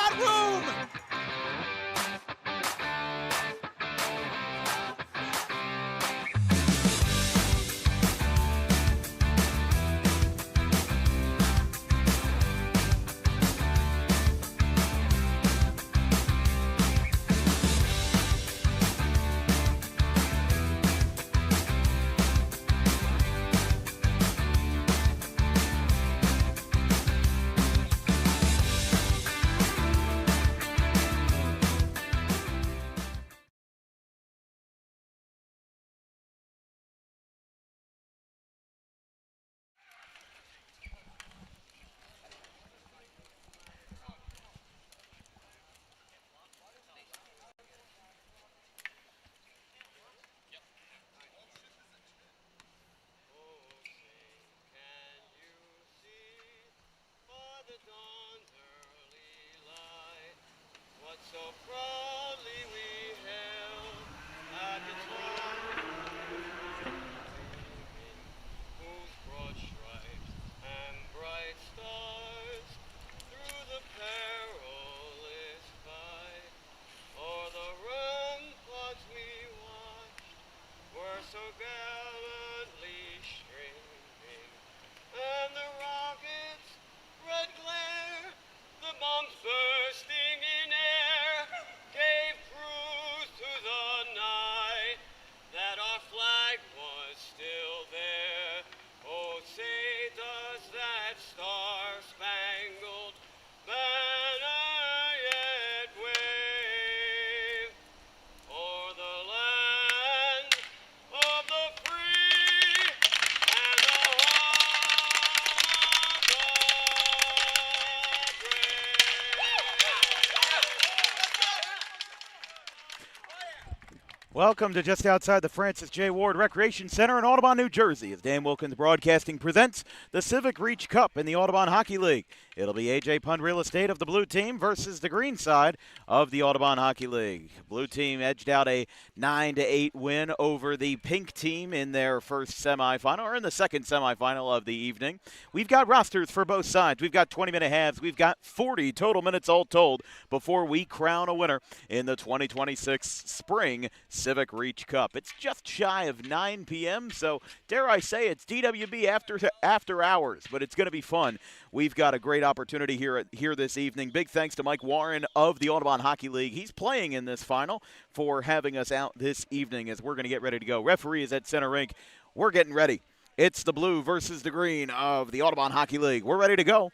got room. So proudly we hailed at the time, whose broad stripes and bright stars through the perilous fight, o'er the ramparts we watched, were so gallantly streaming, and the rockets' red glare, the bombs bursting in air, gave proof to the night that our flag was still there. Oh, say does that star-spangled banner yet wave o'er the land of the free and the home of the Welcome to just outside the Francis J. Ward Recreation Center in Audubon, New Jersey, as Dan Wilkins Broadcasting presents the Civic Reach Cup in the Audubon Hockey League. It'll be A.J. Pund Real Estate of the blue team versus the green side of the Audubon Hockey League. Blue team edged out a 9-8 win over the pink team in their first semifinal, or in the second semifinal of the evening. We've got rosters for both sides. We've got 20-minute halves. We've got 40 total minutes all told before we crown a winner in the 2026 Spring Civic Reach Cup. It's just shy of 9 p.m., so dare I say it's DWB after hours, but it's going to be fun. We've got a great opportunity here this evening. Big thanks to Mike Warren of the Audubon Hockey League. He's playing in this final for having us out this evening as we're going to get ready to go. Referee is at center rink. We're getting ready. It's the blue versus the green of the Audubon Hockey League. We're ready to go.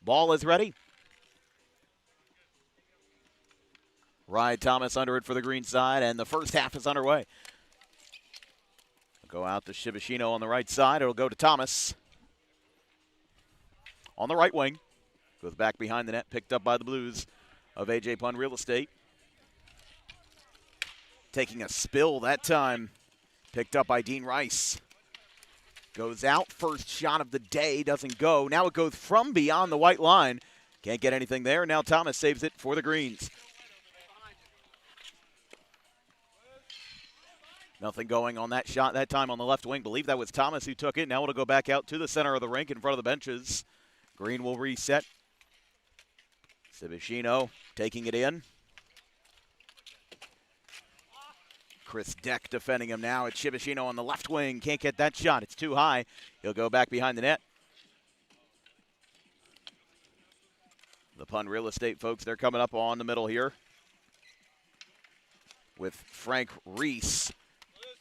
Ball is ready. Ryan Thomas under it for the green side, and the first half is underway. Go out to Shibashino on the right side. It'll go to Thomas. On the right wing. Goes back behind the net, picked up by the Blues of A.J. Pund Real Estate. Taking a spill that time. Picked up by Dean Rice. Goes out. First shot of the day. Doesn't go. Now it goes from beyond the white line. Can't get anything there. Now Thomas saves it for the Greens. Nothing going on that shot that time on the left wing. Believe that was Thomas who took it. Now it'll go back out to the center of the rink in front of the benches. Green will reset. Civicino taking it in. Chris Deck defending him now. It's Shibashino on the left wing. Can't get that shot. It's too high. He'll go back behind the net. The Pund Real Estate folks, they're coming up on the middle here with Frank Reese.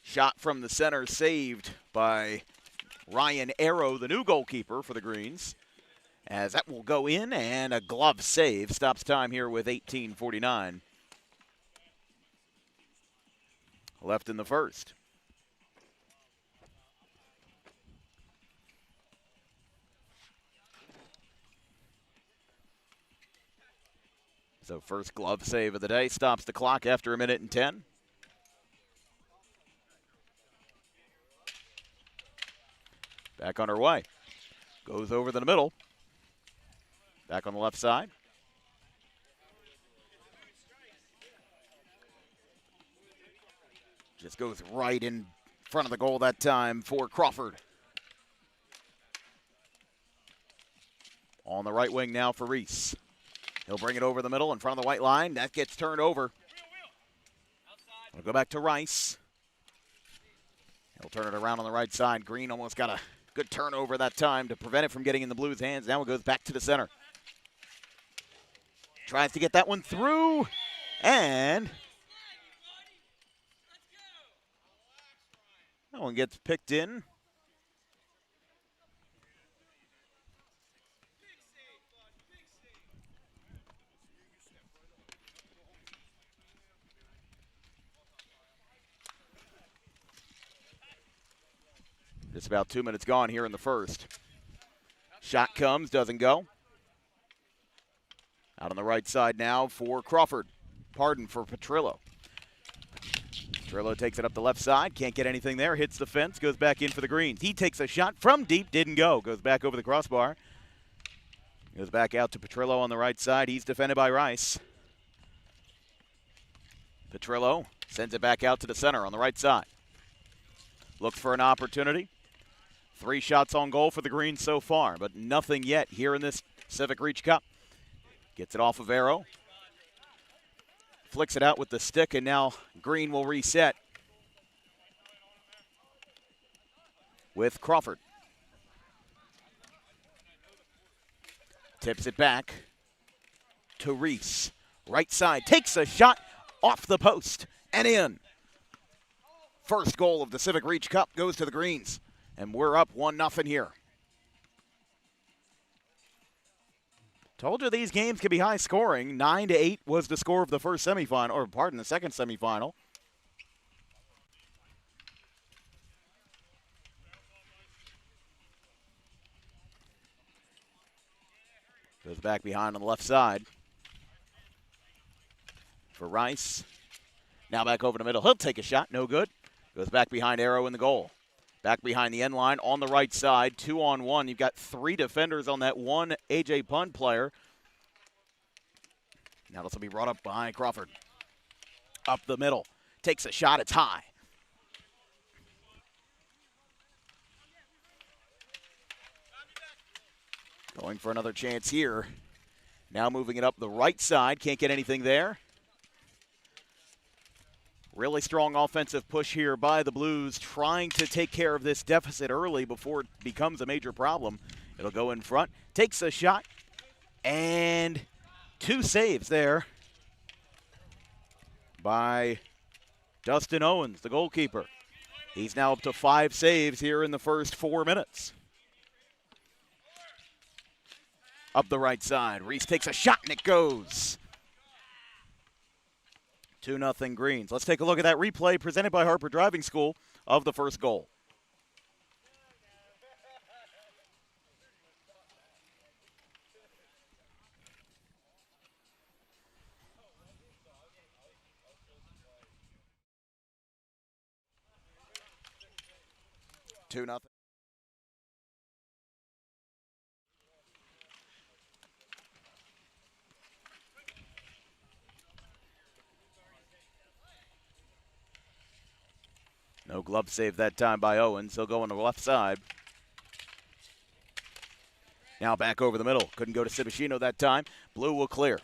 Shot from the center saved by Ryan Arrow, the new goalkeeper for the Greens. As that will go in, and a glove save stops time here with 18:49 left in the first. So first glove save of the day stops the clock after 1:10. Back on her way. Goes over the middle. Back on the left side. Just goes right in front of the goal that time for Crawford. On the right wing now for Reese. He'll bring it over the middle in front of the white line. That gets turned over. We'll go back to Rice. He'll turn it around on the right side. Green almost got a good turnover that time to prevent it from getting in the Blues' hands. Now it goes back to the center. Tries to get that one through, and that one gets picked in. Just about 2 minutes gone here in the first. Shot comes, doesn't go. Out on the right side now for Crawford. Pardon for Petrillo. Petrillo takes it up the left side. Can't get anything there. Hits the fence. Goes back in for the Greens. He takes a shot from deep. Didn't go. Goes back over the crossbar. Goes back out to Petrillo on the right side. He's defended by Rice. Petrillo sends it back out to the center on the right side. Looks for an opportunity. 3 shots on goal for the Greens so far, but nothing yet here in this Civic Reach Cup. Gets it off of Arrow. Flicks it out with the stick, and now Green will reset with Crawford. Tips it back to Reese. Right side, takes a shot off the post and in. First goal of the Civic Reach Cup goes to the Greens, and we're up 1-0 here. Told you these games can be high scoring. 9-8 was the score of the first semifinal, or pardon, the second semifinal. Goes back behind on the left side for Rice. Now back over the middle. He'll take a shot. No good. Goes back behind Arrow in the goal. Back behind the end line on the right side. 2-on-1. You've got 3 defenders on that one A.J. Pund player. Now this will be brought up by Crawford. Up the middle. Takes a shot. It's high. Going for another chance here. Now moving it up the right side. Can't get anything there. Really strong offensive push here by the Blues, trying to take care of this deficit early before it becomes a major problem. It'll go in front. Takes a shot. And 2 saves there by Dustin Owens, the goalkeeper. He's now up to 5 saves here in the first 4 minutes. Up the right side. Reese takes a shot, and it goes. 2-0 Greens. Let's take a look at that replay presented by Harper Driving School of the first goal. Two nothing. No glove save that time by Owens. He'll go on the left side. Now back over the middle. Couldn't go to Cibicino that time. Blue will clear.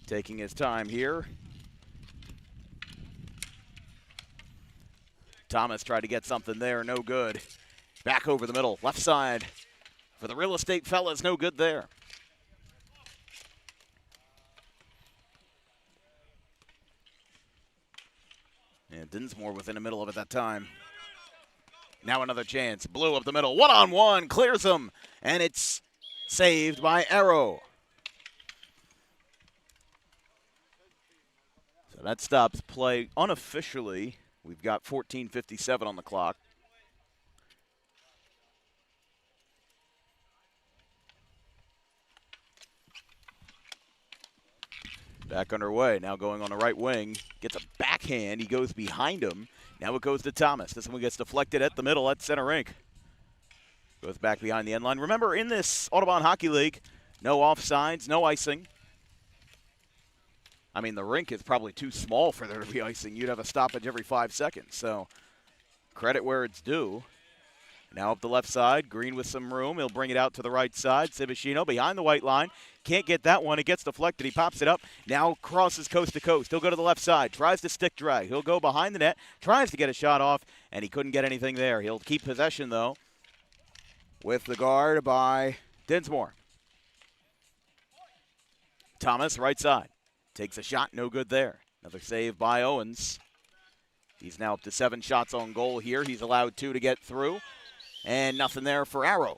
Taking his time here. Thomas tried to get something there. No good. Back over the middle. Left side for the real estate fellas. No good there. And Dinsmore within the middle of it that time. Now another chance. Blue up the middle. 1-on-1. Clears him. And it's saved by Arrow. So that stops play unofficially. We've got 14:57 on the clock. Back underway, now going on the right wing. Gets a backhand, he goes behind him. Now it goes to Thomas. This one gets deflected at the middle at center rink. Goes back behind the end line. Remember, in this Audubon Hockey League, no offsides, no icing. I mean, the rink is probably too small for there to be icing. You'd have a stoppage every 5 seconds. So Credit where it's due. Now up the left side, Green with some room. He'll bring it out to the right side. Civicino behind the white line. Can't get that one. It gets deflected. He pops it up. Now crosses coast to coast. He'll go to the left side. Tries to stick drag. He'll go behind the net. Tries to get a shot off, and he couldn't get anything there. He'll keep possession, though, with the guard by Dinsmore. Thomas, right side. Takes a shot. No good there. Another save by Owens. He's now up to 7 shots on goal here. He's allowed 2 to get through. And nothing there for Arrow.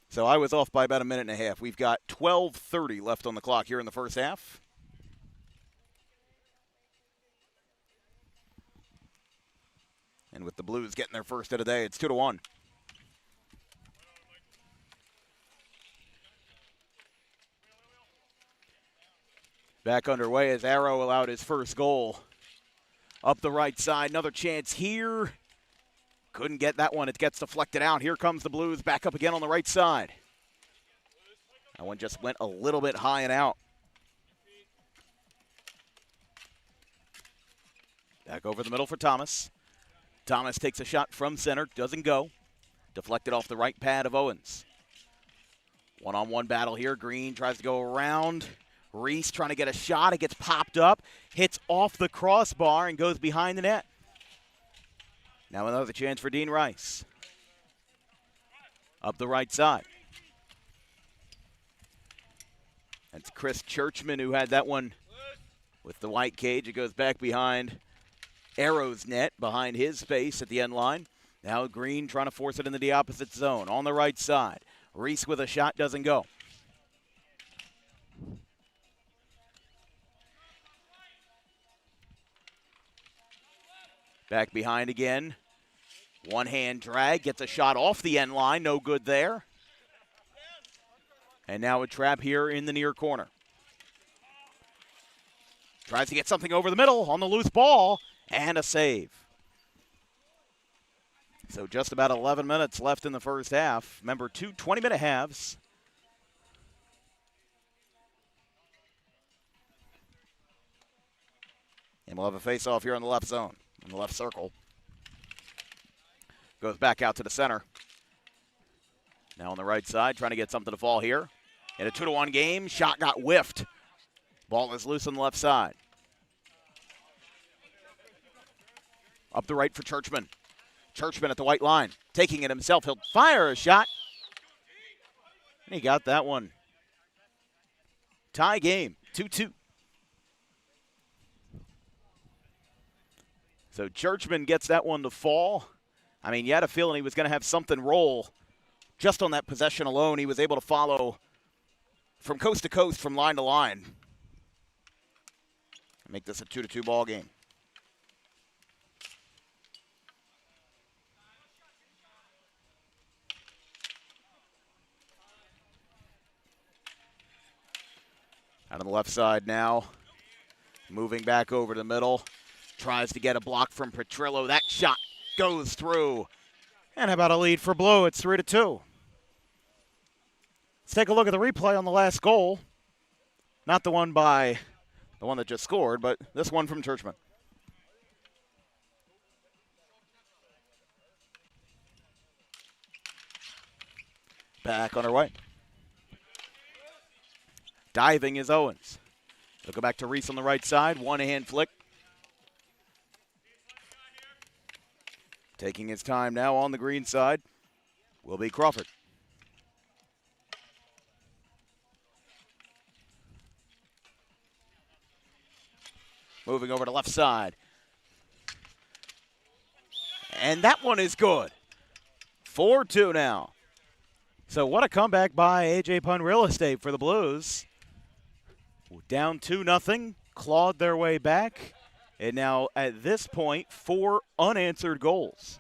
So I was off by about a minute and a half. We've got 12:30 left on the clock here in the first half. And with the Blues getting their first of the day, it's 2-1. Back underway as Arrow allowed his first goal. Up the right side, another chance here. Couldn't get that one. It gets deflected out. Here comes the Blues back up again on the right side. That one just went a little bit high and out. Back over the middle for Thomas. Thomas takes a shot from center. Doesn't go. Deflected off the right pad of Owens. One-on-one battle here. Green tries to go around. Reese trying to get a shot. It gets popped up, hits off the crossbar, and goes behind the net. Now another chance for Dean Rice. Up the right side. That's Chris Churchman who had that one with the white cage. It goes back behind Arrow's net, behind his space at the end line. Now Green trying to force it into the opposite zone. On the right side. Reese with a shot, doesn't go. Back behind again. One-hand drag, gets a shot off the end line, no good there. And now a trap here in the near corner. Tries to get something over the middle on the loose ball, and a save. So just about 11 minutes left in the first half. Remember, 2 20-minute halves. And we'll have a face-off here on the left zone, in the left circle. Goes back out to the center. Now on the right side, trying to get something to fall here. In a 2-1 game, shot got whiffed. Ball is loose on the left side. Up the right for Churchman. Churchman at the white line, taking it himself. He'll fire a shot. And he got that one. Tie game, 2-2. So Churchman gets that one to fall. I mean, you had a feeling he was going to have something roll. Just on that possession alone, he was able to follow from coast to coast, from line to line. Make this a 2-2 ball game. Out on the left side now. Moving back over to the middle. Tries to get a block from Petrillo. That shot goes through. And how about a lead for Blue? It's 3-2. Let's take a look at the replay on the last goal. Not the one by the one that just scored, but this one from Churchman. Back on her way. Diving is Owens. They'll go back to Reese on the right side. One-hand flick. Taking his time now on the green side will be Crawford. Moving over to left side. And that one is good. 4-2 now. So what a comeback by A.J. Pun Real Estate for the Blues. Down 2-0, clawed their way back. And now at this point, 4 unanswered goals.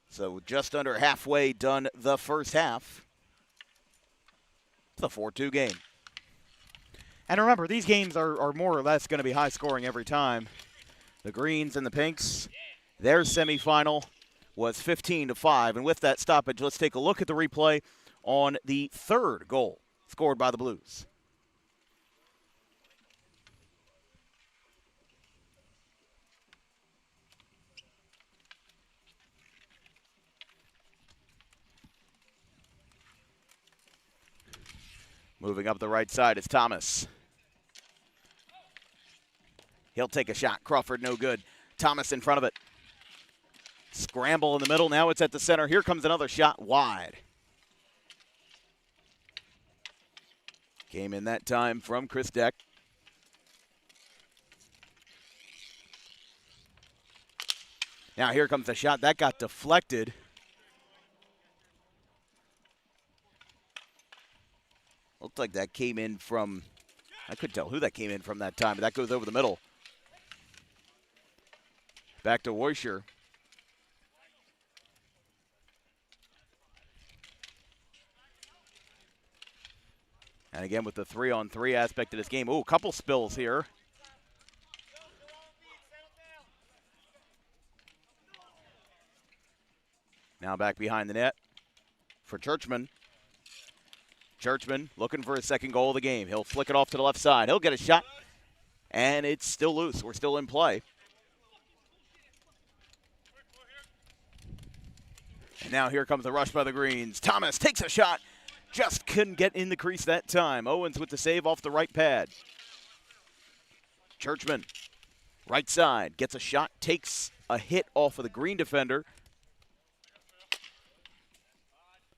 So just under halfway done the first half. It's a 4-2 game. And remember, these games are more or less going to be high scoring every time. The Greens and the Pinks, their semifinal was 15-5. And with that stoppage, let's take a look at the replay on the third goal scored by the Blues. Moving up the right side is Thomas. He'll take a shot. Crawford, no good. Thomas in front of it. Scramble in the middle. Now it's at the center. Here comes another shot wide. Came in that time from Chris Deck. Now here comes the shot. That got deflected. Looked like that came in from, I couldn't tell who that came in from that time, but that goes over the middle. Back to Weischer. And again with the 3-on-3 aspect of this game. Ooh, a couple spills here. Now back behind the net for Churchman. Churchman looking for his second goal of the game. He'll flick it off to the left side. He'll get a shot, and it's still loose. We're still in play. And now here comes the rush by the Greens. Thomas takes a shot. Just couldn't get in the crease that time. Owens with the save off the right pad. Churchman, right side, gets a shot, takes a hit off of the Green defender.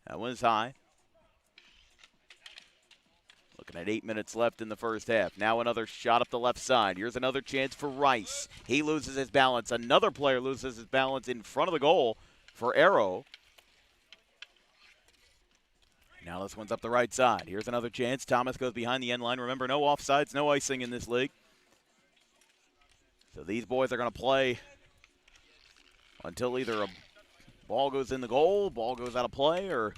That one's high. Looking at 8 minutes left in the first half. Now another shot up the left side. Here's another chance for Rice. He loses his balance. Another player loses his balance in front of the goal for Arrow. Now this one's up the right side. Here's another chance. Thomas goes behind the end line. Remember, no offsides, no icing in this league. So these boys are going to play until either a ball goes in the goal, ball goes out of play, or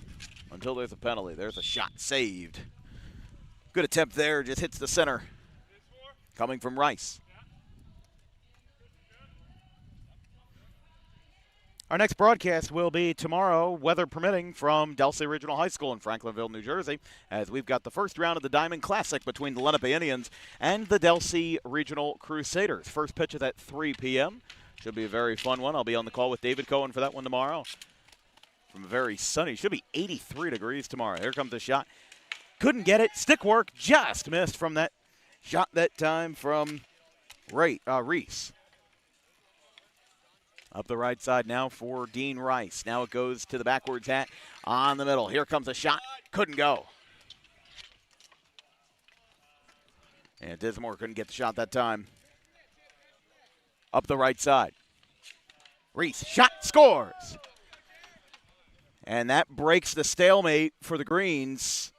until there's a penalty. There's a shot saved. Good attempt there, just hits the center. Coming from Rice. Our next broadcast will be tomorrow, weather permitting, from Delsey Regional High School in Franklinville, New Jersey, as we've got the first round of the Diamond Classic between the Lenape Indians and the Delsey Regional Crusaders. First pitch is at 3 p.m. Should be a very fun one. I'll be on the call with David Cohen for that one tomorrow. From a very sunny, should be 83 degrees tomorrow. Here comes the shot. Couldn't get it. Stick work, just missed from that shot that time from Reese. Up the right side now for Dean Rice. Now it goes to the backwards hat on the middle. Here comes a shot. Couldn't go. And Dismore couldn't get the shot that time. Up the right side. Reese, shot, scores. And that breaks the stalemate for the Greens.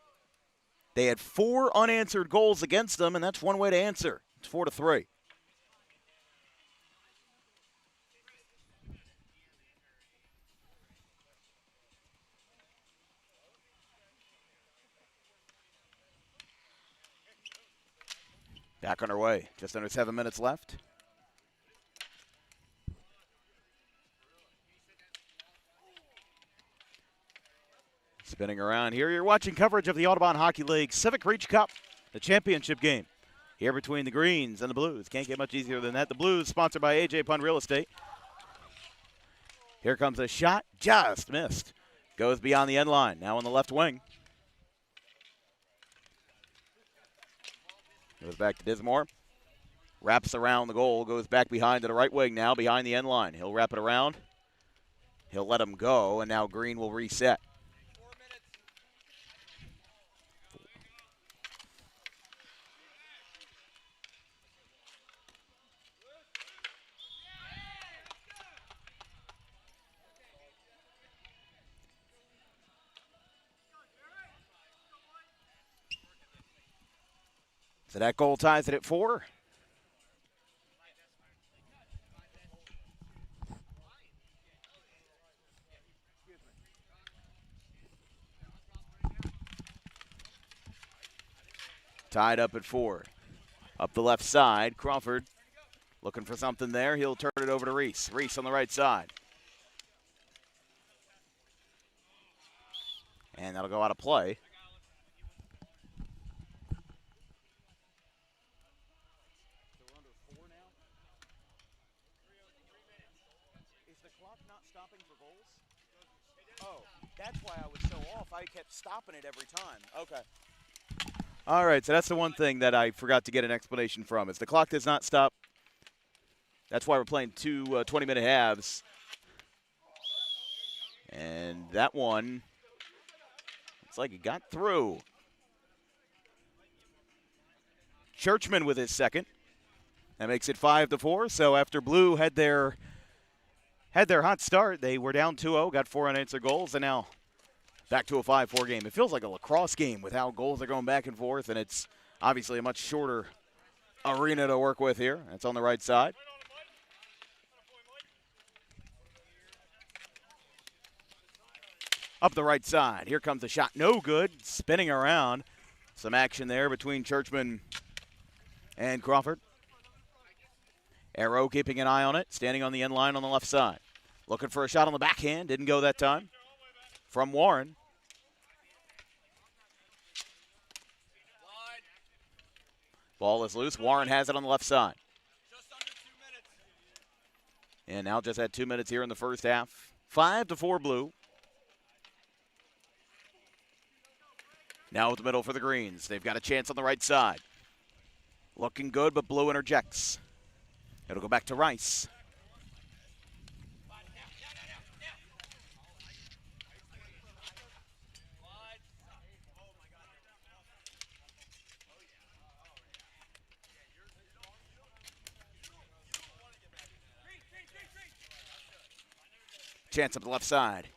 They had 4 unanswered goals against them, and that's one way to answer. It's 4-3. Back on our way. Just under 7 minutes left. Spinning around here. You're watching coverage of the Audubon Hockey League Civic Reach Cup, the championship game. Here between the Greens and the Blues. Can't get much easier than that. The Blues sponsored by A.J. Pun Real Estate. Here comes a shot. Just missed. Goes beyond the end line. Now on the left wing. Goes back to Dismore. Wraps around the goal. Goes back behind to the right wing now. Behind the end line. He'll wrap it around. He'll let him go. And now Green will reset. So that goal ties it at 4. Tied up at 4. Up the left side, Crawford looking for something there. He'll turn it over to Reese. Reese on the right side. And that'll go out of play. Is the clock not stopping for goals? Oh, that's why I was so off. I kept stopping it every time. Okay. All right, so that's the one thing that I forgot to get an explanation from is the clock does not stop. That's why we're playing two 20-minute halves. And that one, it's like it got through. Churchman with his second. That makes it 5-4. So after Blue had their hot start, they were down 2-0, got 4 unanswered goals, and now back to a 5-4 game. It feels like a lacrosse game with how goals are going back and forth, and it's obviously a much shorter arena to work with here. That's on the right side. Up the right side. Here comes the shot. No good. Spinning around. Some action there between Churchman and Crawford. Arrow keeping an eye on it. Standing on the end line on the left side. Looking for a shot on the backhand. Didn't go that time. From Warren. Ball is loose. Warren has it on the left side. And now just had 2 minutes here in the first half. 5-4 Blue. Now with the middle for the Greens. They've got a chance on the right side. Looking good, but Blue interjects. It'll go back to Rice. Chance up the left side.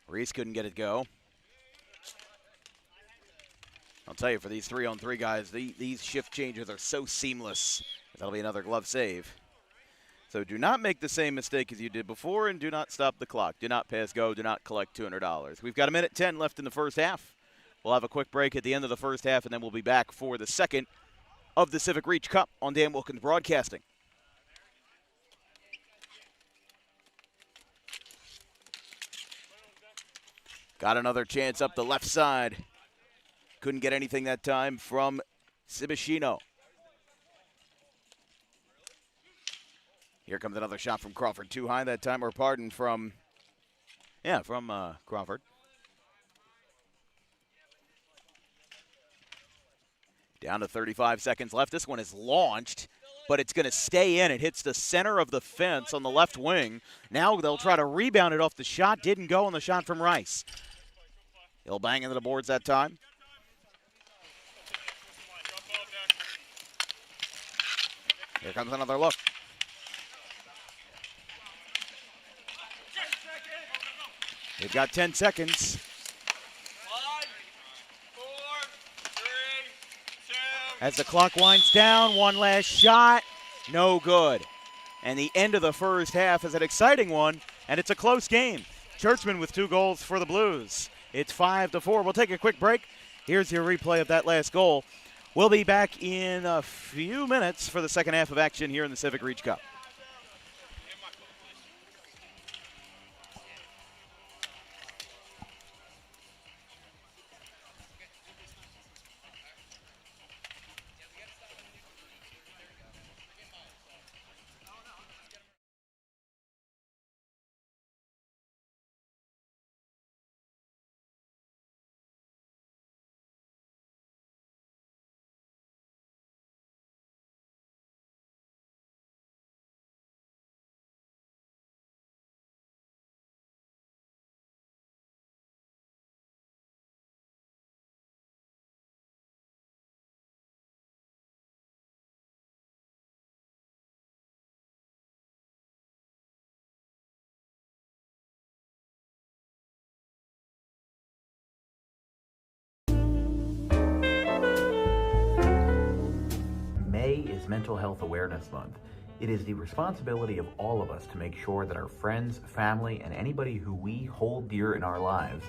Reese couldn't get it go. I'll tell you, for these 3-on-3 guys, these shift changes are so seamless. That'll be another glove save. So do not make the same mistake as you did before, and do not stop the clock. Do not pass go. Do not collect $200. We've got 1:10 left in the first half. We'll have a quick break at the end of the first half, and then we'll be back for the second of the Civic Reach Cup on Dan Wilkins Broadcasting. Got another chance up the left side. Couldn't get anything that time from Cibicino. Here comes another shot from Crawford. Too high that time, or pardon, from Crawford. Down to 35 seconds left. This one is launched, but it's going to stay in. It hits the center of the fence on the left wing. Now they'll try to rebound it off the shot. Didn't go on the shot from Rice. He'll bang into the boards that time. Here comes another look. They've got 10 seconds. 5, 4, 3, 2. As the clock winds down, one last shot. No good. And the end of the first half is an exciting one, and it's a close game. Churchman with 2 goals for the Blues. It's 5-4. We'll take a quick break. Here's your replay of that last goal. We'll be back in a few minutes for the second half of action here in the Civic Reach Cup. May is Mental Health Awareness Month. It is the responsibility of all of us to make sure that our friends, family, and anybody who we hold dear in our lives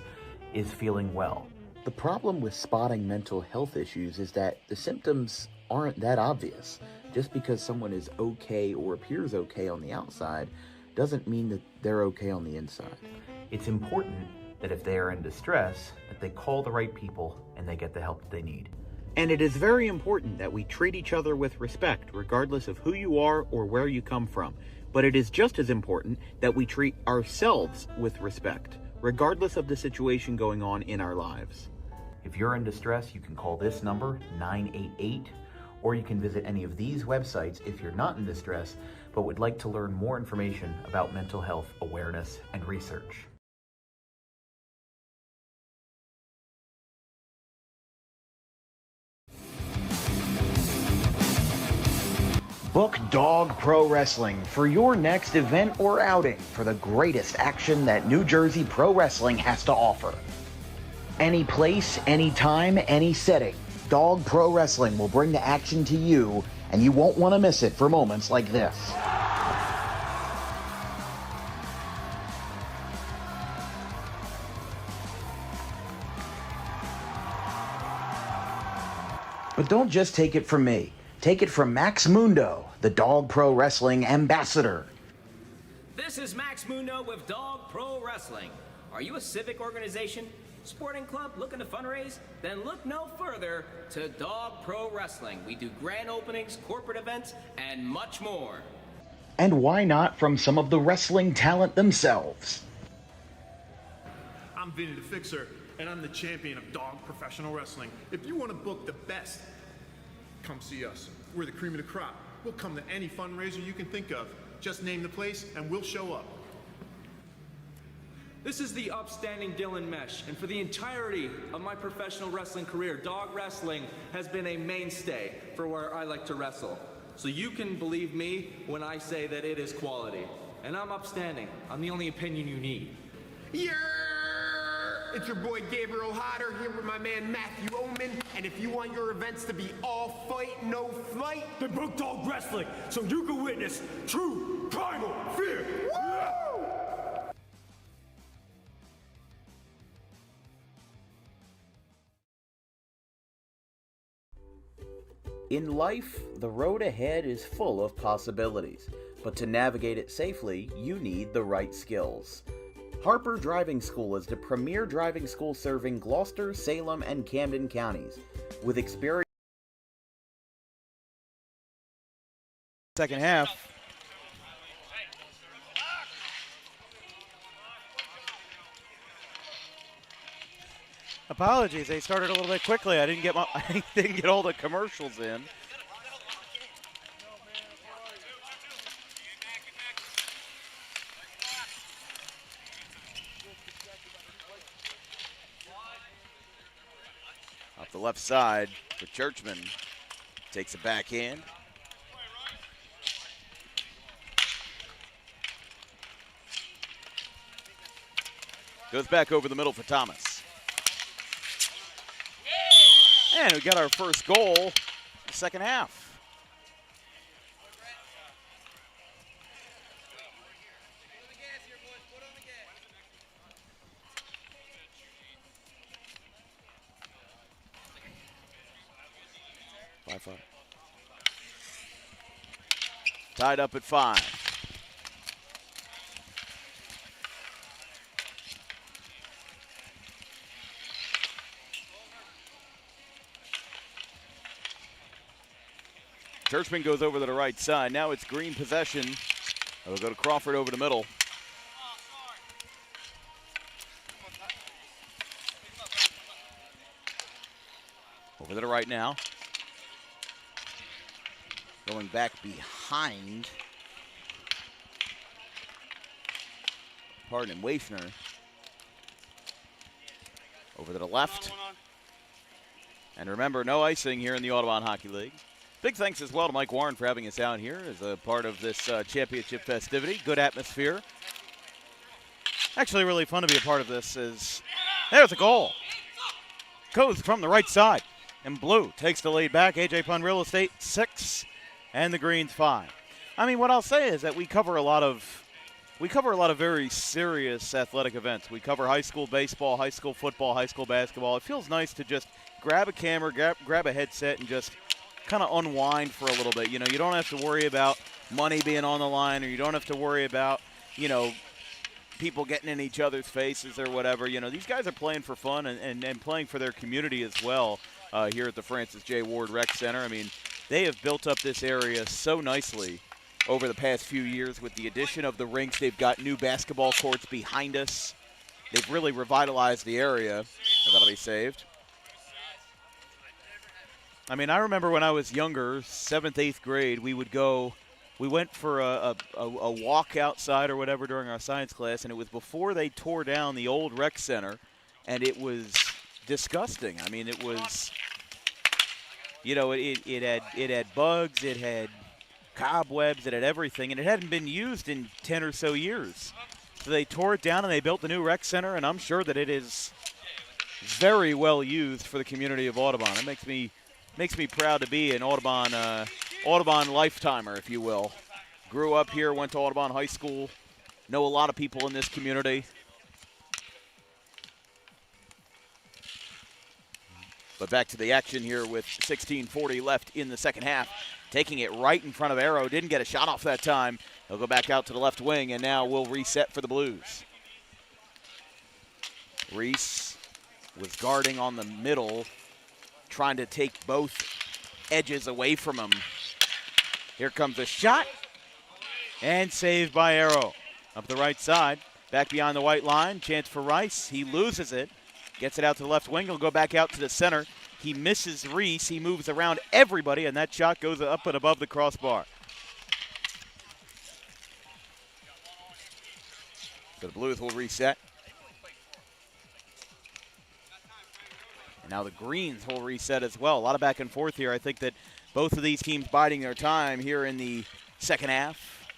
is feeling well. The problem with spotting mental health issues is that the symptoms aren't that obvious. Just because someone is okay or appears okay on the outside doesn't mean that they're okay on the inside. It's important that if they are in distress, that they call the right people and they get the help that they need. And it is very important that we treat each other with respect, regardless of who you are or where you come from. But it is just as important that we treat ourselves with respect, regardless of the situation going on in our lives. If you're in distress, you can call this number, 988, or you can visit any of these websites if you're not in distress, but would like to learn more information about mental health awareness and research. Book Dog Pro Wrestling for your next event or outing for the greatest action that New Jersey Pro Wrestling has to offer. Any place, any time, any setting, Dog Pro Wrestling will bring the action to you, and you won't want to miss it for moments like this. But don't just take it from me. Take it from Max Mundo, the Dog Pro Wrestling ambassador. This is Max Mundo with Dog Pro Wrestling. Are you a civic organization, sporting club looking to fundraise? Then look no further to Dog Pro Wrestling. We do grand openings, corporate events, and much more. And why not from some of the wrestling talent themselves? I'm Vinny the Fixer, and I'm the champion of Dog Professional Wrestling. If you want to book the best, come see us. We're the cream of the crop. We'll come to any fundraiser you can think of. Just name the place and we'll show up. This is the upstanding Dylan Mesh, and for the entirety of my professional wrestling career, dog wrestling has been a mainstay for where I like to wrestle. So you can believe me when I say that it is quality. And I'm upstanding. I'm the only opinion you need. Yeah! It's your boy Gabriel Hodder here with my man Matthew Oman, and if you want your events to be all fight, no flight, Then book Dog Wrestling so you can witness true primal fear. woo! In life, the road ahead is full of possibilities, but to navigate it safely, you need the right skills. Harper Driving School is the premier driving school serving Gloucester, Salem, and Camden counties. With experience. Second half. Apologies, they started a little bit quickly. I didn't get all the commercials in. Off the left side for Churchman. Takes it back in. Goes back over the middle for Thomas. And we got our first goal in the second half. Five. Tied up at 5. Churchman goes over to the right side. Now it's Green possession. It'll go to Crawford over the middle. Over to the right now. Going back behind. Pardon him, Wafner. Over to the left. And remember, no icing here in the Audubon Hockey League. Big thanks as well to Mike Warren for having us out here as a part of this championship festivity. Good atmosphere. Actually, really fun to be a part of this. There's a goal. Goes from the right side. And blue takes the lead back. A.J. Pun Real Estate 6 and the Greens 5. I mean, what I'll say is that we cover a lot of very serious athletic events. We cover high school baseball, high school football, high school basketball. It feels nice to just grab a camera, grab a headset, and just kind of unwind for a little bit. You know, you don't have to worry about money being on the line, or you don't have to worry about, you know, people getting in each other's faces or whatever. You know, these guys are playing for fun and playing for their community as well here at the Francis J. Ward Rec Center. I mean, they have built up this area so nicely over the past few years with the addition of the rinks. They've got new basketball courts behind us. They've really revitalized the area. That'll be saved. I mean, I remember when I was younger, 7th, 8th grade, we went for a walk outside or whatever during our science class, and it was before they tore down the old rec center, and it was disgusting. I mean, it was, you know, it had bugs, it had cobwebs, it had everything, and it hadn't been used in 10 or so years. So they tore it down and they built the new rec center, and I'm sure that it is very well used for the community of Audubon. It makes me proud to be an Audubon lifetimer, if you will. Grew up here, went to Audubon High School, know a lot of people in this community. But back to the action here with 16:40 left in the second half. Taking it right in front of Arrow. Didn't get a shot off that time. He'll go back out to the left wing, and now we'll reset for the Blues. Reese was guarding on the middle, trying to take both edges away from him. Here comes a shot, and saved by Arrow. Up the right side, back beyond the white line, chance for Rice. He loses it, gets it out to the left wing. He'll go back out to the center. He misses Reese. He moves around everybody, and that shot goes up and above the crossbar. So the Blues will reset. And now the Greens will reset as well. A lot of back and forth here. I think that both of these teams biding their time here in the second half,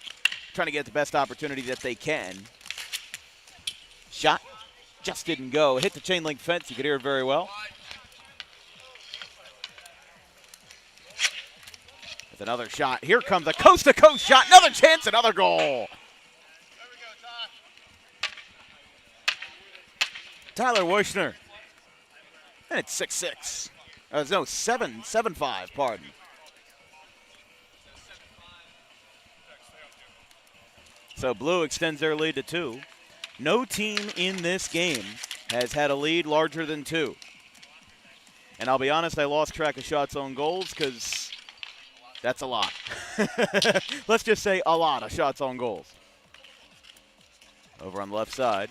trying to get the best opportunity that they can. Shot just didn't go. Hit the chain link fence. You could hear it very well. With another shot. Here comes a coast-to-coast shot. Another chance, another goal. Tyler Wishner. And it's 6-6. No, 7-5, pardon. So Blue extends their lead to 2. No team in this game has had a lead larger than 2. And I'll be honest, I lost track of shots on goals because that's a lot. Let's just say a lot of shots on goals. Over on the left side.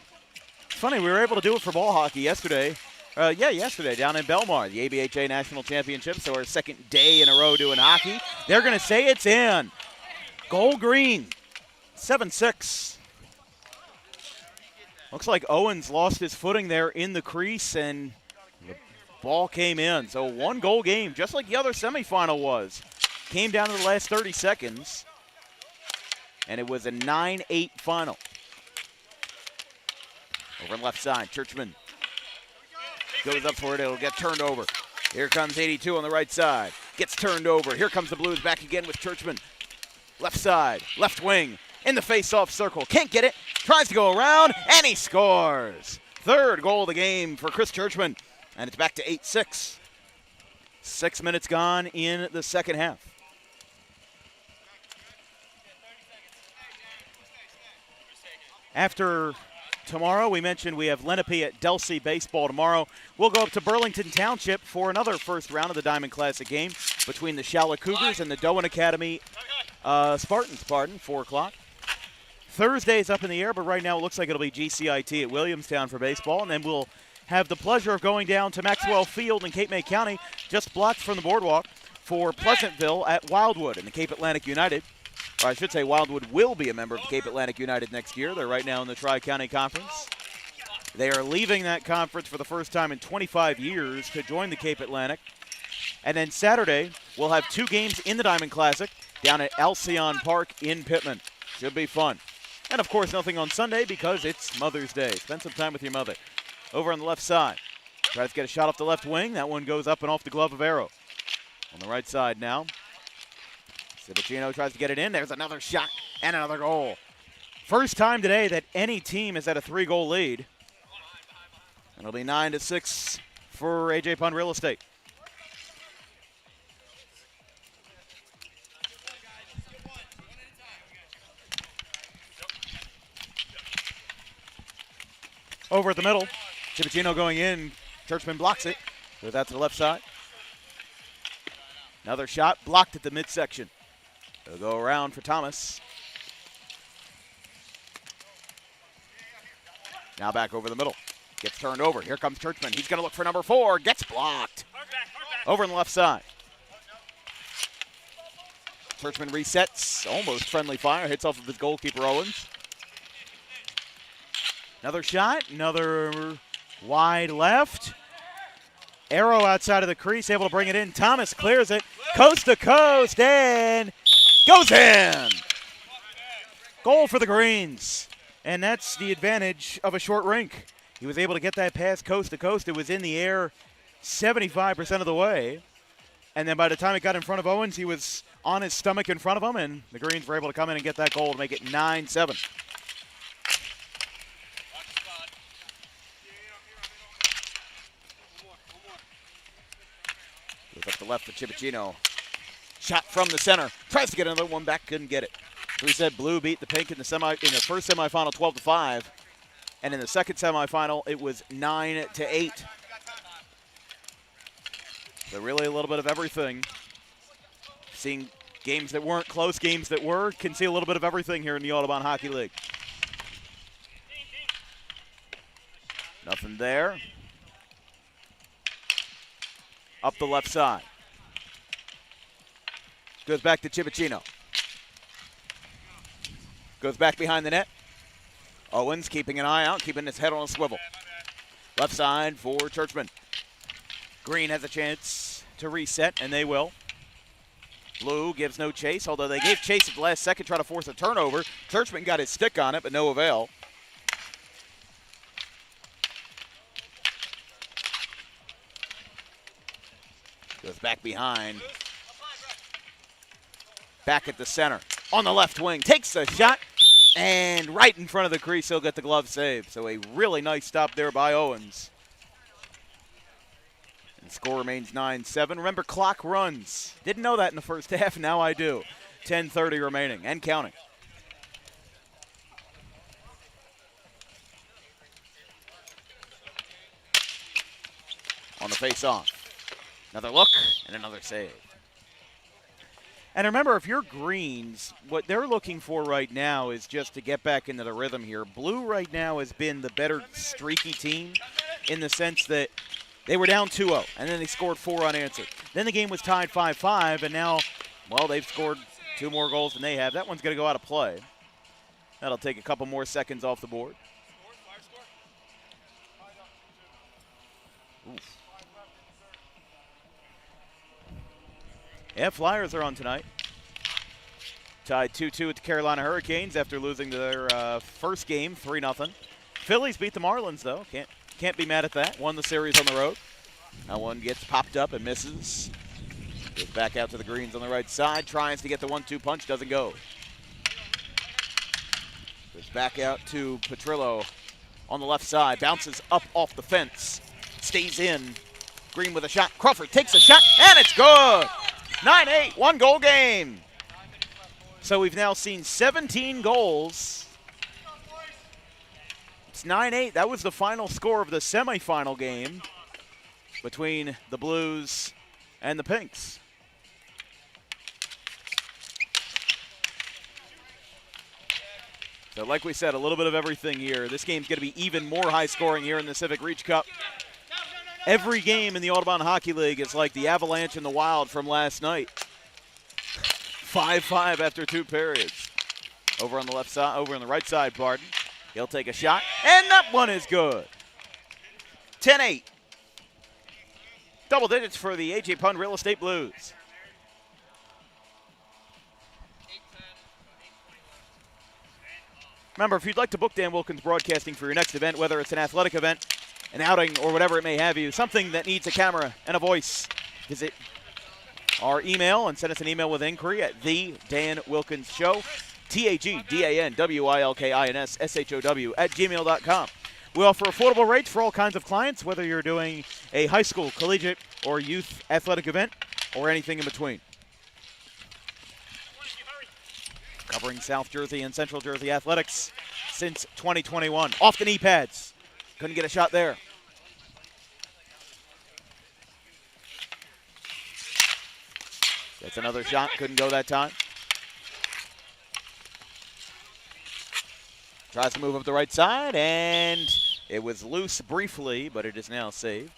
It's funny, we were able to do it for ball hockey yesterday. Yesterday down in Belmar, the ABHA National Championship. So our second day in a row doing hockey. They're going to say it's in. Goal Green, 7-6. Looks like Owens lost his footing there in the crease, and the ball came in. So 1-goal game, just like the other semifinal was. Came down to the last 30 seconds, and it was a 9-8 final. Over on the left side, Churchman goes up for it. It'll get turned over. Here comes 82 on the right side. Gets turned over. Here comes the Blues back again with Churchman. Left side, left wing, in the face-off circle. Can't get it. Tries to go around, and he scores. Third goal of the game for Chris Churchman, and it's back to 8-6. 6 minutes gone in the second half. After tomorrow, we mentioned we have Lenape at Delsea baseball tomorrow. We'll go up to Burlington Township for another first round of the Diamond Classic game between the Shalla Cougars and the Doan Academy Spartans, 4 o'clock. Thursday's up in the air, but right now it looks like it'll be GCIT at Williamstown for baseball, and then we'll have the pleasure of going down to Maxwell Field in Cape May County, just blocks from the boardwalk, for Pleasantville at Wildwood and the Cape Atlantic United. Or I should say Wildwood will be a member of the Cape Atlantic United next year. They're right now in the Tri-County Conference. They are leaving that conference for the first time in 25 years to join the Cape Atlantic. And then Saturday, we'll have 2 games in the Diamond Classic down at Alcyon Park in Pittman. Should be fun. And, of course, nothing on Sunday because it's Mother's Day. Spend some time with your mother. Over on the left side. Tries to get a shot off the left wing. That one goes up and off the glove of Arrow. On the right side now. Civicino tries to get it in. There's another shot and another goal. First time today that any team is at a 3-goal lead. And it'll be 9-6 for A.J. Pund Real Estate. over at the middle. Civicino going in. Churchman blocks it. Goes out to the left side. Another shot blocked at the midsection. They'll go around for Thomas. Now back over the middle. Gets turned over. Here comes Churchman. He's going to look for number 4. Gets blocked. Over on the left side. Churchman resets. Almost friendly fire. Hits off of his goalkeeper, Owens. Another shot. Another wide left. Arrow outside of the crease. Able to bring it in. Thomas clears it. Coast to coast. And goes in. Goal for the Greens. And that's the advantage of a short rink. He was able to get that pass coast to coast. It was in the air 75% of the way. And then by the time it got in front of Owens, he was on his stomach in front of him, and the Greens were able to come in and get that goal to make it 9-7. Goes up the left for Civicino. Shot from the center. Tries to get another one back, couldn't get it. We said blue beat the pink in the first semifinal 12-5. And in the second semifinal, it was 9-8. So really a little bit of everything. Seeing games that weren't close, games that were, can see a little bit of everything here in the Audubon Hockey League. Nothing there. Up the left side. Goes back to Civicino. Goes back behind the net. Owens keeping an eye out, keeping his head on a swivel. Left side for Churchman. Green has a chance to reset, and they will. Blue gives no chase, although they gave chase at the last second, trying to force a turnover. Churchman got his stick on it, but no avail. Goes back behind. Back at the center. On the left wing. Takes a shot. And right in front of the crease, he'll get the glove save. So a really nice stop there by Owens. And the score remains 9-7. Remember, clock runs. Didn't know that in the first half. Now I do. 10:30 remaining and counting. On the face-off. Another look and another save. And remember, if you're Greens, what they're looking for right now is just to get back into the rhythm here. Blue right now has been the better streaky team in the sense that they were down 2-0, and then they scored 4 unanswered. Then the game was tied 5-5, and now, well, they've scored 2 more goals than they have. That one's going to go out of play. That'll take a couple more seconds off the board. Oof. Yeah, Flyers are on tonight. Tied 2-2 with the Carolina Hurricanes after losing their first game 3-0. Phillies beat the Marlins, though. Can't be mad at that. Won the series on the road. That one gets popped up and misses. Goes back out to the Greens on the right side. Tries to get the 1-2 punch. Doesn't go. Goes back out to Petrillo on the left side. Bounces up off the fence. Stays in. Green with a shot. Crawford takes a shot, and it's good. 9-8, 1-goal game. So we've now seen 17 goals. It's 9-8. That was the final score of the semifinal game between the Blues and the Pinks. So like we said, a little bit of everything here. This game's going to be even more high scoring here in the Civic Reach Cup. Every game in the Audubon Hockey League is like the Avalanche and the Wild from last night. 5-5 after 2 periods. Over on the left side, over on the right side, pardon. He'll take a shot, and that one is good. 10-8. Double digits for the A.J. Pund Real Estate Blues. Remember, if you'd like to book Dan Wilkins Broadcasting for your next event, whether it's an athletic event, an outing, or whatever it may have you, something that needs a camera and a voice, visit our email and send us an email with inquiry at The Dan Wilkins Show, TAGDANWILKINSSHOW@gmail.com. We offer affordable rates for all kinds of clients, whether you're doing a high school, collegiate, or youth athletic event, or anything in between. Covering South Jersey and Central Jersey athletics since 2021. Off the knee pads. Couldn't get a shot there. That's another shot. Couldn't go that time. Tries to move up the right side, and it was loose briefly, but it is now saved.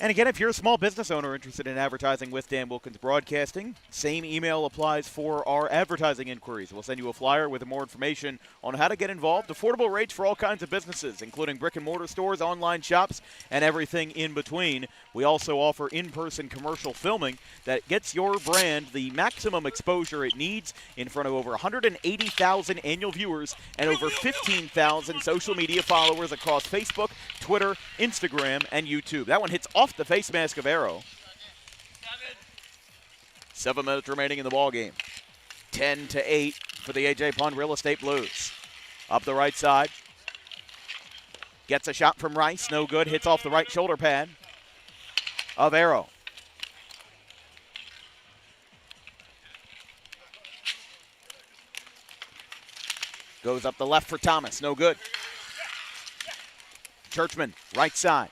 And again, if you're a small business owner interested in advertising with Dan Wilkins Broadcasting, same email applies for our advertising inquiries. We'll send you a flyer with more information on how to get involved. Affordable rates for all kinds of businesses, including brick and mortar stores, online shops, and everything in between. We also offer in-person commercial filming that gets your brand the maximum exposure it needs in front of over 180,000 annual viewers and over 15,000 social media followers across Facebook, Twitter, Instagram, and YouTube. That one hits off the face mask of Arrow. 7 minutes remaining in the ball game. 10-8 for the A.J. Pund Real Estate Blues. Up the right side. Gets a shot from Rice. No good. Hits off the right shoulder pad of Arrow. Goes up the left for Thomas. No good. Churchman, right side.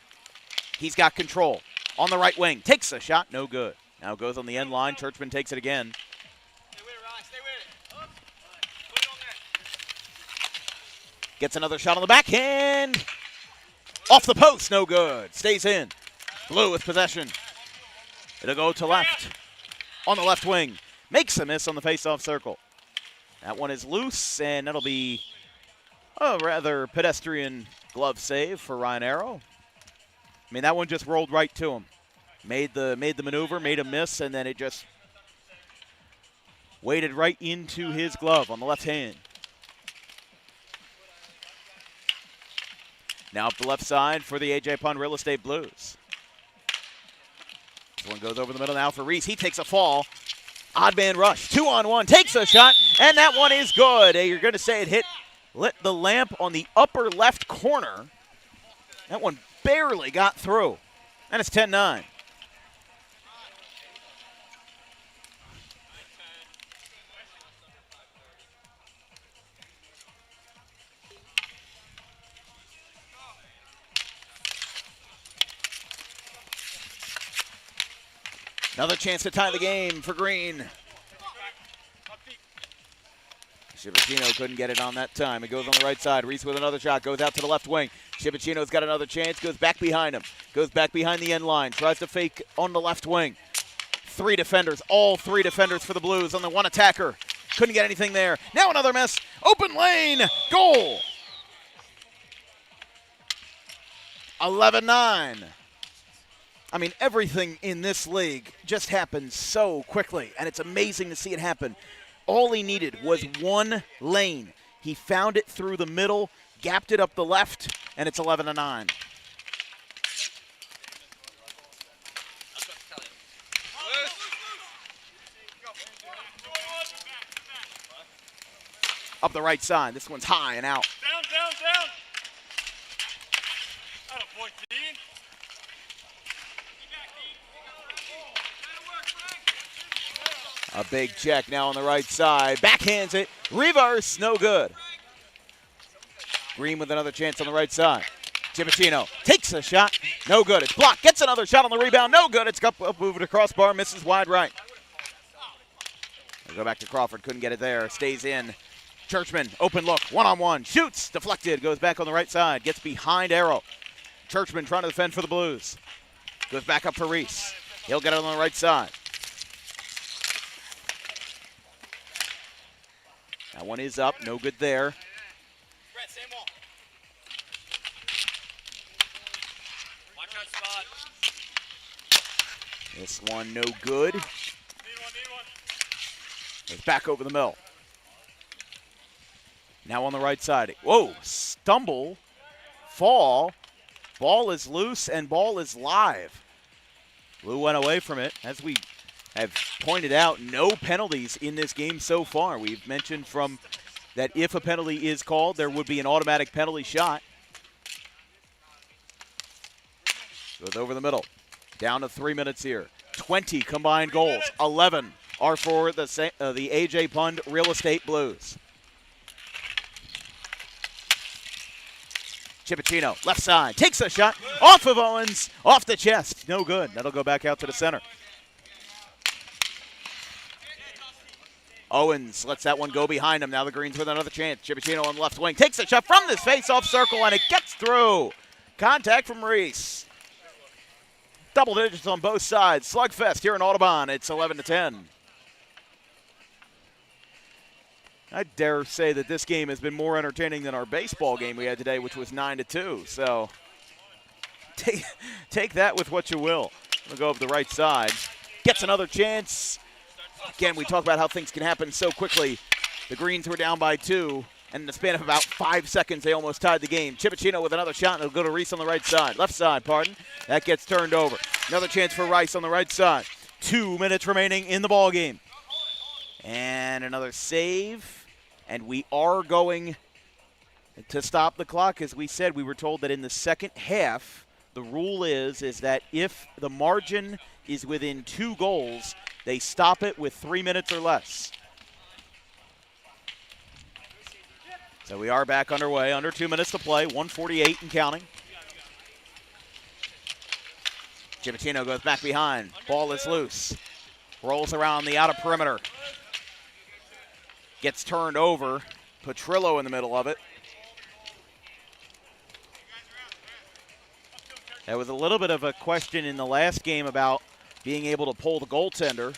He's got control. On the right wing. Takes a shot. No good. Now goes on the end line. Churchman takes it again. Gets another shot on the backhand. Off the post. No good. Stays in. Blue with possession. It'll go to left. On the left wing. Makes a miss on the face-off circle. That one is loose, and that'll be a rather pedestrian glove save for Ryan Arrow. I mean, that one just rolled right to him. Made the maneuver, made a miss, and then it just waded right into his glove on the left hand. Now up the left side for the A.J. Pund Real Estate Blues. This one goes over the middle now for Reese. He takes a fall. Odd man rush. 2-on-1. Takes a shot, and that one is good. You're going to say it lit the lamp on the upper left corner. That one barely got through. And it's 10-9. Another chance to tie the game for Green. Shibachino couldn't get it on that time. It goes on the right side. Reese with another shot. Goes out to the left wing. Shibachino's got another chance. Goes back behind him. Goes back behind the end line. Tries to fake on the left wing. 3 defenders. All 3 defenders for the Blues on the one attacker. Couldn't get anything there. Now another miss. Open lane. Goal. 11-9. I mean, everything in this league just happens so quickly, and it's amazing to see it happen. All he needed was one lane. He found it through the middle, gapped it up the left, and it's 11-9. Up the right side. This one's high and out. Down. Out of 14. A big check now on the right side. Backhands it. Reverse. No good. Green with another chance on the right side. Civicino takes a shot. No good. It's blocked. Gets another shot on the rebound. No good. It's up over the crossbar. Misses wide right. We'll go back to Crawford. Couldn't get it there. Stays in. Churchman. Open look. One-on-one. Shoots. Deflected. Goes back on the right side. Gets behind Arrow. Churchman trying to defend for the Blues. Goes back up for Reese. He'll get it on the right side. That one is up. No good there. This one no good. It's back over the middle. Now on the right side. Whoa, stumble, fall. Ball is loose and ball is live. Blue went away from it. As we have pointed out, no penalties in this game so far. We've mentioned from that if a penalty is called, there would be an automatic penalty shot. Goes over the middle. Down to 3 minutes here. 20 combined goals. 11 are for the A.J. Pund Real Estate Blues. Chipachino, left side, takes a shot off of Owens, off the chest. No good. That'll go back out to the center. Owens lets that one go behind him. Now the Greens with another chance. Chipachino on the left wing takes a shot from this face-off circle, and it gets through. Contact from Reese. Double digits on both sides. Slugfest here in Audubon. It's 11-10. I dare say that this game has been more entertaining than our baseball game we had today, which was 9-2. So take that with what you will. We'll go up the right side. Gets another chance. Again, we talk about how things can happen so quickly. The Greens were down by 2, and in the span of about 5 seconds, they almost tied the game. Chipachino with another shot, and it'll go to Reese on the right side. Left side, pardon. That gets turned over. Another chance for Rice on the right side. 2 minutes remaining in the ball game. And another save. And we are going to stop the clock. As we said, we were told that in the second half, the rule is that if the margin is within 2 goals, they stop it with 3 minutes or less. So we are back underway. Under 2 minutes to play. 1:48 and counting. Chipachino goes back behind. Ball is loose. Rolls around the outer perimeter. Gets turned over. Petrillo in the middle of it. There was a little bit of a question in the last game about being able to pull the goaltender.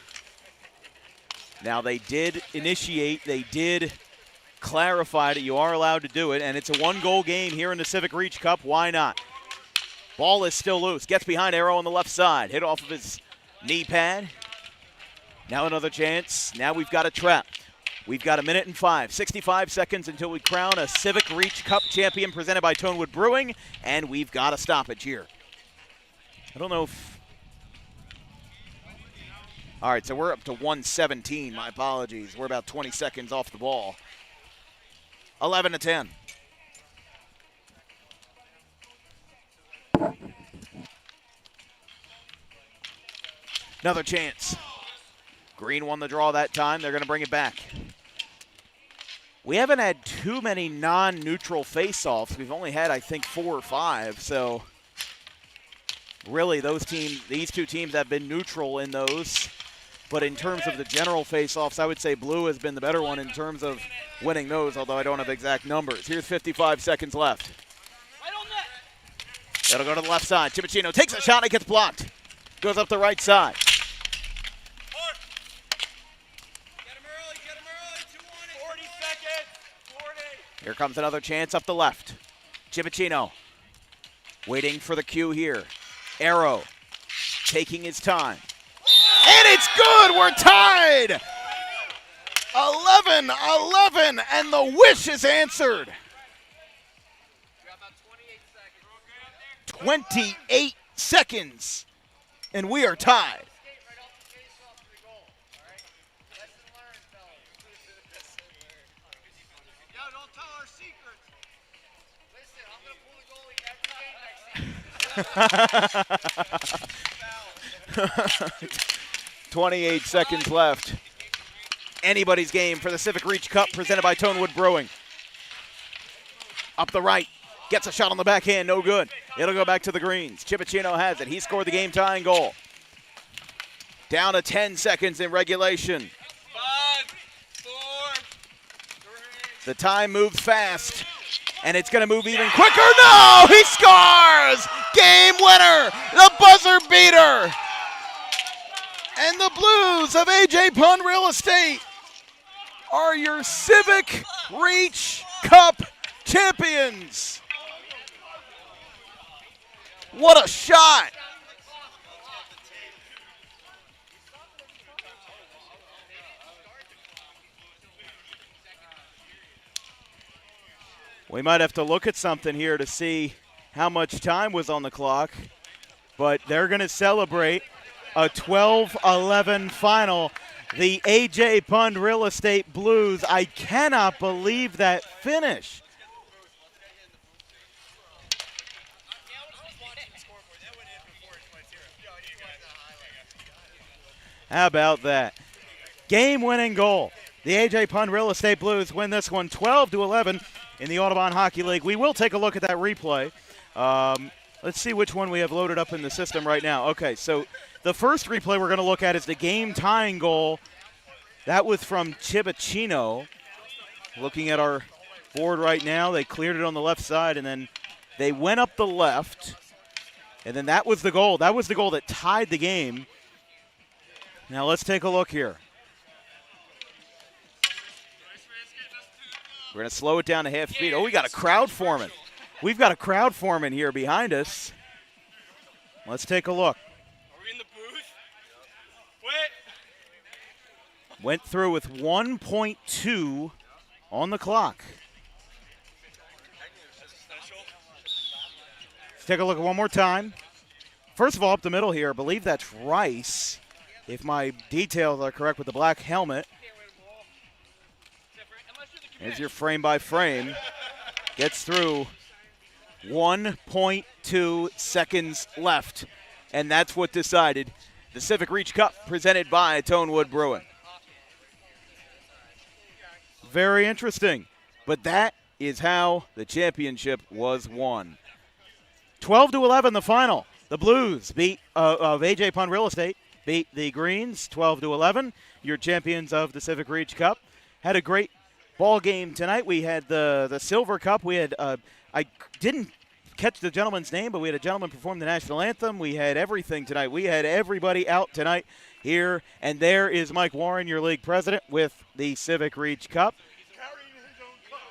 Now they did initiate, they did clarify that you are allowed to do it, and it's a 1-goal game here in the Civic Reach Cup. Why not? Ball is still loose. Gets behind Arrow on the left side. Hit off of his knee pad. Now another chance. Now we've got a trap. We've got 1 minute and 65 seconds until we crown a Civic Reach Cup champion presented by Tonewood Brewing, and we've got a stoppage here. I don't know if... All right, so we're up to 1:17. My apologies. We're about 20 seconds off the ball. 11-10. Another chance. Green won the draw that time. They're going to bring it back. We haven't had too many non-neutral face-offs. We've only had, I think, 4 or 5. So really, these two teams have been neutral in those. But in terms of the general face-offs, I would say blue has been the better one in terms of winning those, although I don't have exact numbers. Here's 55 seconds left. That'll go to the left side. Chipachino takes a shot and it gets blocked. Goes up the right side. Here comes another chance up the left. Chipachino waiting for the cue here. Arrow taking his time. And it's good. We're tied. 11-11, and the wish is answered. 28 seconds, and we are tied. Listen, I'm going to pull the goalie every game. 28 seconds left. Anybody's game for the Civic Reach Cup presented by Tonewood Brewing. Up the right. Gets a shot on the backhand. No good. It'll go back to the Greens. Chipachino has it. He scored the game-tying goal. Down to 10 seconds in regulation. 5, 4, 3. The time moves fast, and it's going to move even quicker. No! He scores! Game winner! The buzzer beater! And the Blues of A.J. Pun Real Estate are your Civic Reach Cup champions. What a shot! We might have to look at something here to see how much time was on the clock, but they're going to celebrate a 12-11 final. The A.J. Pun Real Estate Blues. I cannot believe that finish. How about that? Game-winning goal. The A.J. Pun Real Estate Blues win this one 12-11 in the Audubon Hockey League. We will take a look at that replay. Let's see which one we have loaded up in the system right now. Okay, so the first replay we're going to look at is the game-tying goal. That was from Chibachino. Looking at our board right now, they cleared it on the left side, and then they went up the left, and then that was the goal. That was the goal that tied the game. Now let's take a look here. We're going to slow it down to half speed. Oh, we got a crowd forming. We've got a crowd forming here behind us. Let's take a look. Are we in the booth? Wait. Went through with 1.2 on the clock. Let's take a look at one more time. First of all, up the middle here, I believe that's Rice, if my details are correct with the black helmet. There's your frame by frame. Gets through. 1.2 seconds left, and that's what decided the Civic Reach Cup presented by Tonewood Brewing. Very interesting, but that is how the championship was won. 12-11 the final. The Blues beat of AJ Pun Real Estate beat the Greens 12-11. Your champions of the Civic Reach Cup had a great ball game tonight. We had the Silver Cup. We had I didn't catch the gentleman's name, but we had a gentleman perform the national anthem. We had everything tonight. We had everybody out tonight here, and there is Mike Warren, your league president, with the Civic Reach Cup.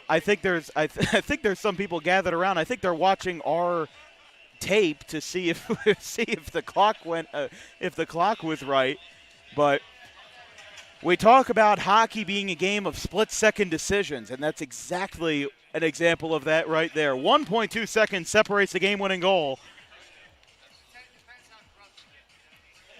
I think there's some people gathered around. I think they're watching our tape to see if the clock was right, but. We talk about hockey being a game of split-second decisions, and that's exactly an example of that right there. 1.2 seconds separates the game-winning goal.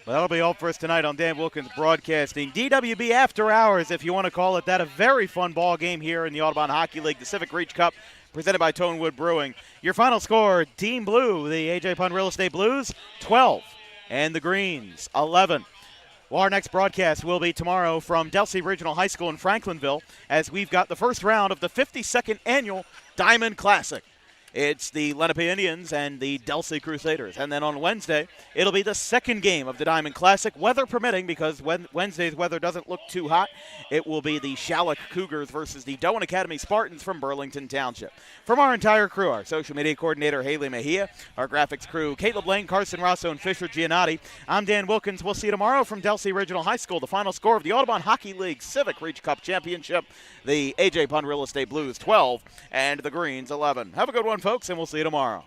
Well, that'll be all for us tonight on Dan Wilkins Broadcasting. DWB After Hours, if you want to call it that. A very fun ball game here in the Audubon Hockey League, the Civic Reach Cup, presented by Tonewood Brewing. Your final score, Team Blue, the A.J. Pun Real Estate Blues, 12, and the Greens, 11. Well, our next broadcast will be tomorrow from Delsea Regional High School in Franklinville, as we've got the first round of the 52nd Annual Diamond Classic. It's the Lenape Indians and the Delsea Crusaders. And then on Wednesday, it'll be the second game of the Diamond Classic, weather permitting, because Wednesday's weather doesn't look too hot. It will be the Shalleck Cougars versus the Doane Academy Spartans from Burlington Township. From our entire crew, our social media coordinator, Haley Mejia, our graphics crew, Caleb Lane, Carson Rosso, and Fisher Giannotti, I'm Dan Wilkins. We'll see you tomorrow from Delsea Regional High School. The final score of the Audubon Hockey League Civic Reach Cup Championship, the A.J. Pun Real Estate Blues 12 and the Greens 11. Have a good one, folks, and we'll see you tomorrow.